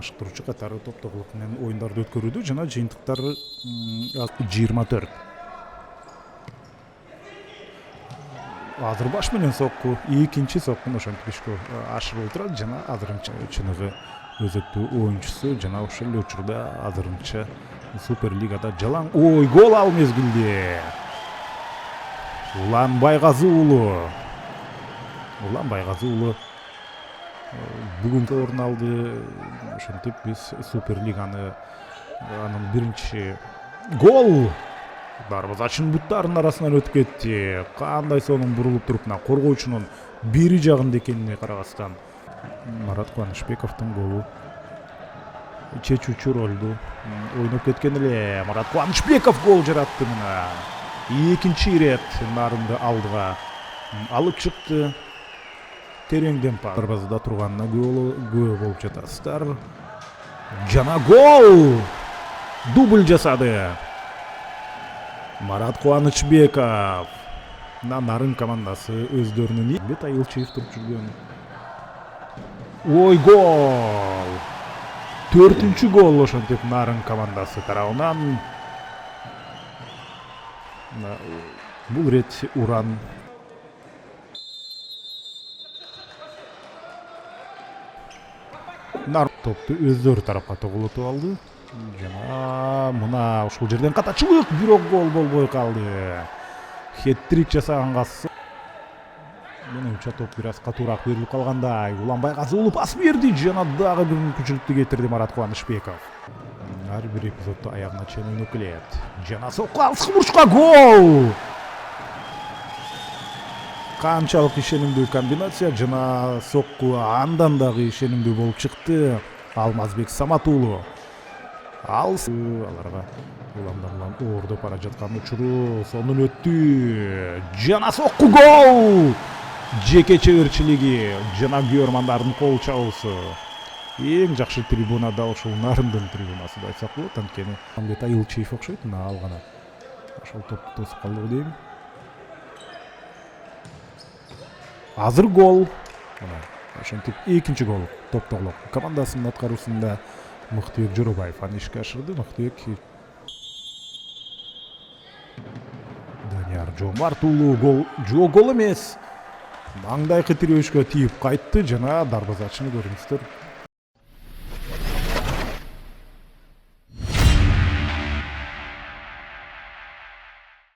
ашыктыруучу катары топтогулук менен оюндарды өткөрүүдө жана жыйынтыктар 24. Азыр баш менен сокку, экинчи соккун ошентип ишке ашырып турат жана азырынча чыныгы өзөктүү оюнчусу жана ошол эле учурда азырынча Суперлигада жалаң гол ал мезгилде. Улан Байгазы уулу бүгүн орун алды. Ошентип биз Суперлиганы анын биринчи гол дарбазачынын буттарынын арасынан өтүп кетти. Кандай сонун бурулуп туруп мына коргоочунун бери жагында экенине карабастан Марат Кубанычбековдун голу чечүүчү ролду ойноп кеткен эле. Марат Кубанычбеков гол жаратты мына. Экинчи ирет нарынды алдыга алып чыкты. Тереңден дарбазада турганына күбө болуп жатасыздар. Жана гол! Дубль жасады. Марат Кубанычбеков. Нарын командасы өздөрүнүн бет айылчыйып туруп жүргөн. Гол! 4-чү гол ошентип Нарын командасы тарабынан. Бул рет Уран топту өздөрү тарапка тогулутуп алды. Жана мына ушул жерден катачылык, бирок гол болбой калды. Хет-трик жасаганга менимче топ бир аз катуураак берилип калгандай. Улан Байгазы уулу пас берди жана дагы бир мүмкүнчүлүктү кетирди Марат Кубанычбеков. Ар бир эпизоддо аягына чейин ойноп келет. Жана сокку алыскы бурчка гол! Канчалык ишенимдүү комбинация жана сокку андан дагы ишенимдүү болуп чыкты. Алмазбек Самат уулу. Аларга улам оордоп бара жаткан учуру сонун өттү. Жана сокку гол! Жеке чеберчилиги жана күйөрмандардын кол чабуусу. Эң жакшы трибуна да ушул Нарындын трибунасы деп айтсак болот. Анткени Амбет Айылчиев окшойт мына алгана. Ошол топту тосуп калды дейм. Азыр гол. Ошентип экинчи гол топтогулук командасынын аткаруусунда Мыктыбек Жоробаев аны ишке ашырды. Мыктыбек Данияр Жомарт уулу гол эмес. Маңдайкы тирөөшкө тийип кайтты жана дарбазачыны көрүңүздөр.